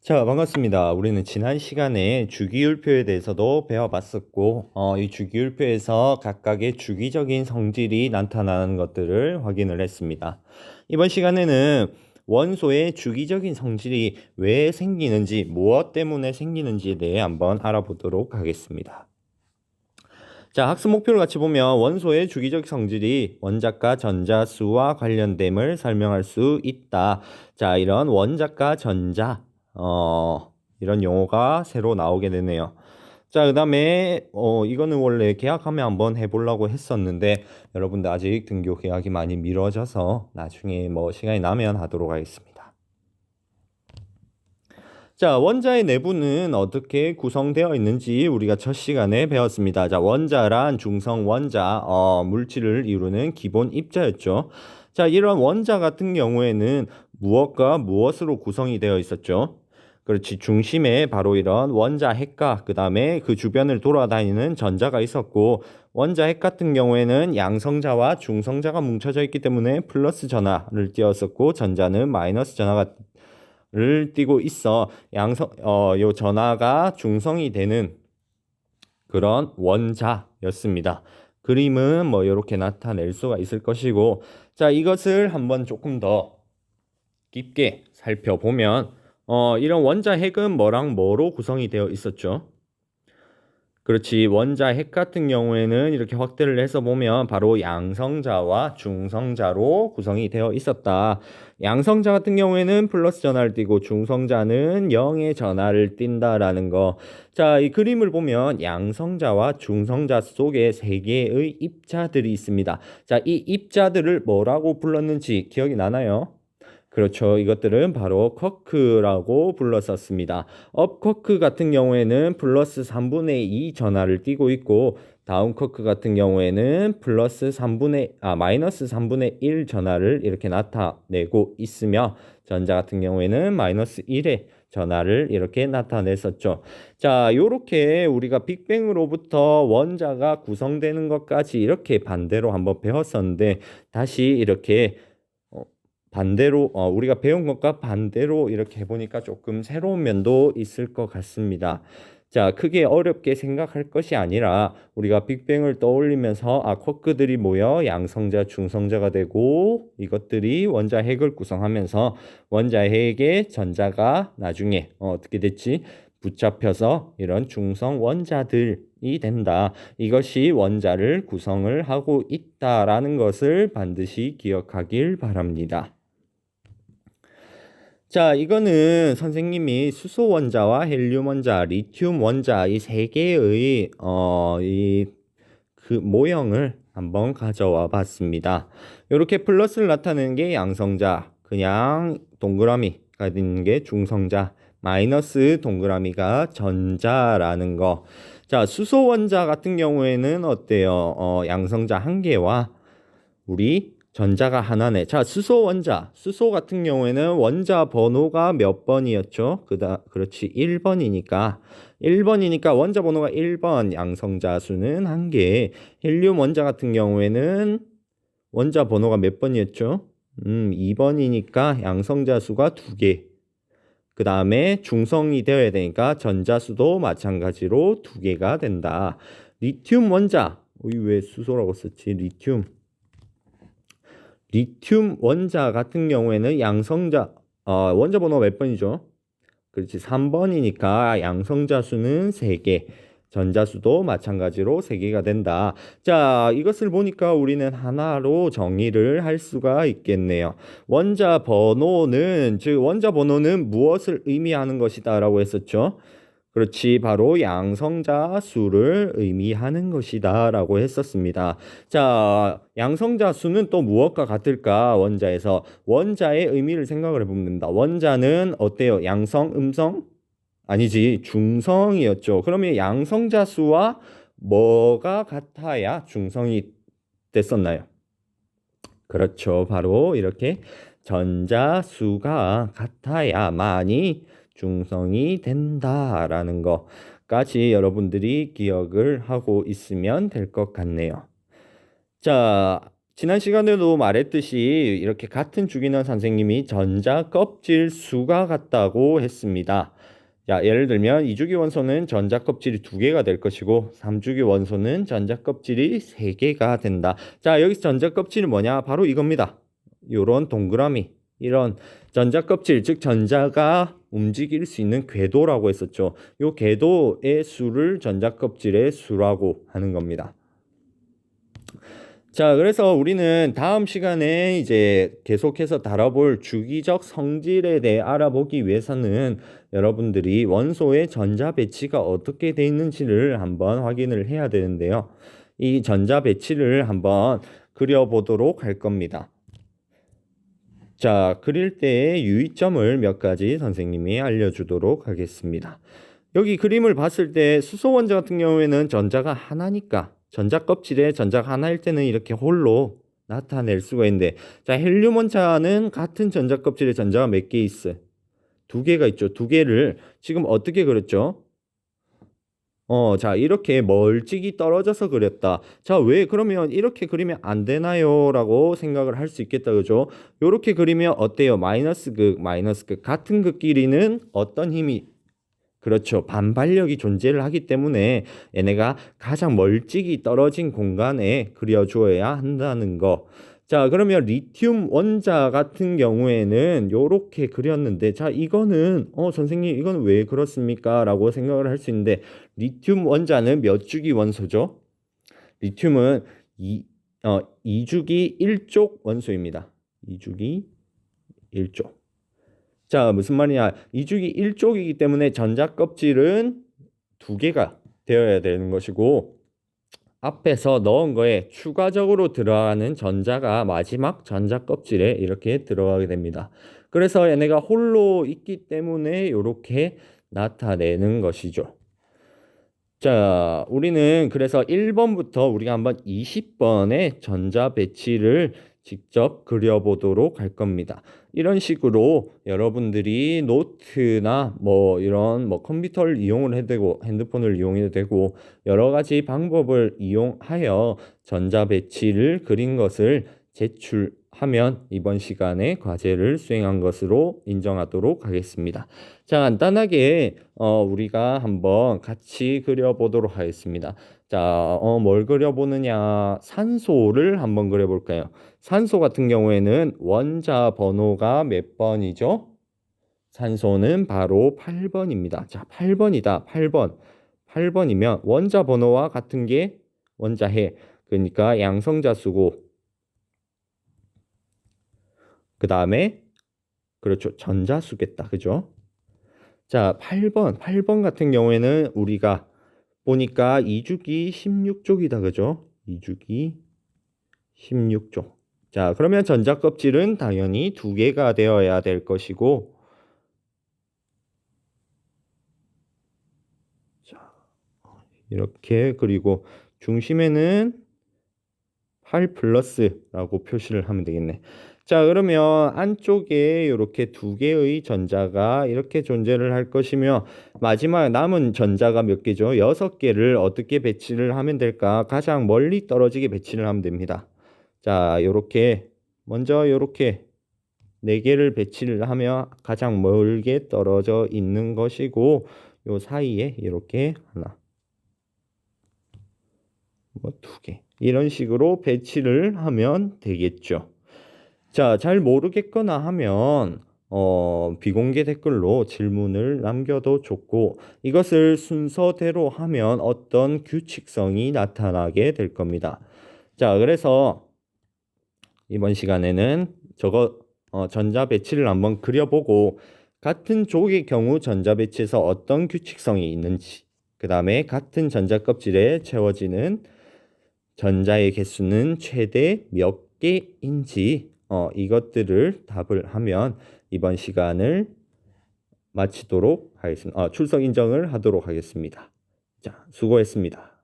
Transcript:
자, 반갑습니다. 우리는 지난 시간에 주기율표에 대해서도 배워봤었고, 이 주기율표에서 각각의 주기적인 성질이 나타나는 것들을 확인을 했습니다. 이번 시간에는 원소의 주기적인 성질이 왜 생기는지, 무엇 때문에 생기는지에 대해 한번 알아보도록 하겠습니다. 자, 학습 목표를 같이 보면 원소의 주기적 성질이 원자과 전자수와 관련됨을 설명할 수 있다. 자, 이런 원자과 전자, 이런 용어가 새로 나오게 되네요. 자, 그 다음에 이거는 원래 계약하면 한번 해보려고 했었는데 여러분들 아직 등교 계약이 많이 미뤄져서 나중에 뭐 시간이 나면 하도록 하겠습니다. 자, 원자의 내부는 어떻게 구성되어 있는지 우리가 첫 시간에 배웠습니다. 자, 원자란 중성 원자, 물질을 이루는 기본 입자였죠. 자, 이런 원자 같은 경우에는 무엇과 무엇으로 구성이 되어 있었죠? 그렇지, 중심에 바로 이런 원자 핵과 그 다음에 그 주변을 돌아다니는 전자가 있었고, 원자 핵 같은 경우에는 양성자와 중성자가 뭉쳐져 있기 때문에 플러스 전하를 띄었었고, 전자는 마이너스 전하가 를 띄고 있어 요 전하가 중성이 되는 그런 원자였습니다. 그림은 뭐 이렇게 나타낼 수가 있을 것이고, 자, 이것을 한번 조금 더 깊게 살펴보면 이런 원자 핵은 뭐랑 뭐로 구성이 되어 있었죠? 그렇지. 원자 핵 같은 경우에는 이렇게 확대를 해서 보면 바로 양성자와 중성자로 구성이 되어 있었다. 양성자 같은 경우에는 플러스 전하를 띠고 중성자는 0의 전하를 띈다라는 거. 자, 이 그림을 보면 양성자와 중성자 속에 세 개의 입자들이 있습니다. 자, 이 입자들을 뭐라고 불렀는지 기억이 나나요? 그렇죠. 이것들은 바로 쿼크라고 불렀었습니다. 업 쿼크 같은 경우에는 플러스 3분의 2 전하를 띠고 있고, 다운 쿼크 같은 경우에는 마이너스 3분의 1 전하를 이렇게 나타내고 있으며, 전자 같은 경우에는 마이너스 1의 전하를 이렇게 나타냈었죠. 자, 요렇게 우리가 빅뱅으로부터 원자가 구성되는 것까지 이렇게 반대로 한번 배웠었는데, 다시 이렇게 반대로 우리가 배운 것과 반대로 이렇게 해보니까 조금 새로운 면도 있을 것 같습니다. 자, 크게 어렵게 생각할 것이 아니라 우리가 빅뱅을 떠올리면서 쿼크들이 모여 양성자, 중성자가 되고 이것들이 원자 핵을 구성하면서 원자 핵의 전자가 나중에 어떻게 됐지? 붙잡혀서 이런 중성 원자들이 된다. 이것이 원자를 구성을 하고 있다라는 것을 반드시 기억하길 바랍니다. 자, 이거는 선생님이 수소 원자와 헬륨 원자, 리튬 원자 이 세 개의 이 그 모형을 한번 가져와 봤습니다. 이렇게 플러스를 나타내는 게 양성자, 그냥 동그라미가 있는 게 중성자, 마이너스 동그라미가 전자라는 거. 자, 수소 원자 같은 경우에는 어때요? 양성자 한 개와 우리 전자가 하나네. 자, 수소 원자. 수소 같은 경우에는 원자 번호가 몇 번이었죠? 그렇지. 1번이니까. 1번이니까 원자 번호가 1번. 양성자 수는 한 개. 헬륨 원자 같은 경우에는 원자 번호가 몇 번이었죠? 2번이니까 양성자 수가 두 개. 그 다음에 중성이 되어야 되니까 전자 수도 마찬가지로 두 개가 된다. 리튬 원자. 왜 수소라고 썼지? 리튬 원자 같은 경우에는 양성자 원자 번호가 몇 번이죠? 그렇지, 3번이니까 양성자 수는 3개, 전자 수도 마찬가지로 3개가 된다. 자, 이것을 보니까 우리는 하나로 정의를 할 수가 있겠네요. 원자 번호는, 즉 원자 번호는 무엇을 의미하는 것이다 라고 했었죠? 그렇지, 바로 양성자 수를 의미하는 것이다 라고 했었습니다. 자, 양성자 수는 또 무엇과 같을까? 원자에서 원자의 의미를 생각을 해보면 됩니다. 원자는 어때요? 양성, 음성? 아니지, 중성이었죠. 그러면 양성자 수와 뭐가 같아야 중성이 됐었나요? 그렇죠. 바로 이렇게 전자 수가 같아야만이 중성이 된다라는 것까지 여러분들이 기억을 하고 있으면 될 것 같네요. 자, 지난 시간에도 말했듯이 이렇게 같은 주기는 선생님이 전자 껍질 수가 같다고 했습니다. 자, 예를 들면 2주기 원소는 전자 껍질이 2개가 될 것이고 3주기 원소는 전자 껍질이 3개가 된다. 자, 여기서 전자 껍질이 뭐냐? 바로 이겁니다. 요런 동그라미, 이런 전자 껍질, 즉 전자가 움직일 수 있는 궤도라고 했었죠. 요 궤도의 수를 전자 껍질의 수라고 하는 겁니다. 자, 그래서 우리는 다음 시간에 이제 계속해서 다뤄볼 주기적 성질에 대해 알아보기 위해서는 여러분들이 원소의 전자 배치가 어떻게 돼 있는지를 한번 확인을 해야 되는데요. 이 전자 배치를 한번 그려보도록 할 겁니다. 자, 그릴 때의 유의점을 몇 가지 선생님이 알려주도록 하겠습니다. 여기 그림을 봤을 때 수소 원자 같은 경우에는 전자가 하나니까 전자 껍질에 전자가 하나일 때는 이렇게 홀로 나타낼 수가 있는데, 자, 헬륨 원자는 같은 전자 껍질에 전자가 몇 개 있어요? 2개가 있죠. 2개를 지금 어떻게 그렸죠? 자, 이렇게 멀찍이 떨어져서 그렸다. 자, 왜 그러면 이렇게 그리면 안 되나요? 라고 생각을 할 수 있겠다. 그죠? 요렇게 그리면 어때요? 마이너스 극, 마이너스 극. 같은 극끼리는 어떤 힘이, 그렇죠, 반발력이 존재를 하기 때문에 얘네가 가장 멀찍이 떨어진 공간에 그려주어야 한다는 거. 자, 그러면 리튬 원자 같은 경우에는 요렇게 그렸는데, 자, 이거는 선생님 이건 왜 그렇습니까? 라고 생각을 할 수 있는데, 리튬 원자는 몇 주기 원소죠? 리튬은 2주기 1족 원소입니다. 2주기 1족. 자, 무슨 말이냐? 2주기 1족이기 때문에 전자 껍질은 2개가 되어야 되는 것이고, 앞에서 넣은 거에 추가적으로 들어가는 전자가 마지막 전자 껍질에 이렇게 들어가게 됩니다. 그래서 얘네가 홀로 있기 때문에 이렇게 나타내는 것이죠. 자, 우리는 그래서 1번부터 우리가 한번 20번의 전자 배치를 직접 그려보도록 할 겁니다. 이런 식으로 여러분들이 노트나 뭐 이런 컴퓨터를 이용을 해도 되고 핸드폰을 이용해도 되고 여러 가지 방법을 이용하여 전자 배치를 그린 것을 제출하면 이번 시간에 과제를 수행한 것으로 인정하도록 하겠습니다. 자, 간단하게 우리가 한번 같이 그려보도록 하겠습니다. 자, 뭘 그려보느냐? 산소를 한번 그려볼까요? 산소 같은 경우에는 원자 번호가 몇 번이죠? 산소는 바로 8번입니다. 자, 8번이다. 8번. 8번이면 원자 번호와 같은 게 원자해. 그러니까 양성자수고, 그 다음에 그렇죠, 전자수겠다. 그죠? 자, 8번 같은 경우에는 우리가 보니까 2주기 16족이다. 그죠? 2주기 16족. 자, 그러면 전자 껍질은 당연히 2개가 되어야 될 것이고, 자, 이렇게, 그리고 중심에는 8 플러스라고 표시를 하면 되겠네. 자, 그러면 안쪽에 이렇게 2개의 전자가 이렇게 존재를 할 것이며, 마지막 남은 전자가 몇 개죠? 6개를 어떻게 배치를 하면 될까? 가장 멀리 떨어지게 배치를 하면 됩니다. 자, 요렇게 먼저 요렇게 4개를 배치를 하며 가장 멀게 떨어져 있는 것이고, 요 사이에 이렇게 하나, 2개 이런 식으로 배치를 하면 되겠죠. 자, 잘 모르겠거나 하면 비공개 댓글로 질문을 남겨도 좋고, 이것을 순서대로 하면 어떤 규칙성이 나타나게 될 겁니다. 자, 그래서 이번 시간에는 저거 전자 배치를 한번 그려보고, 같은 족의 경우 전자 배치에서 어떤 규칙성이 있는지, 그 다음에 같은 전자 껍질에 채워지는 전자의 개수는 최대 몇 개인지 이것들을 답을 하면 이번 시간을 마치도록 하겠습니다. 출석 인정을 하도록 하겠습니다. 자, 수고했습니다.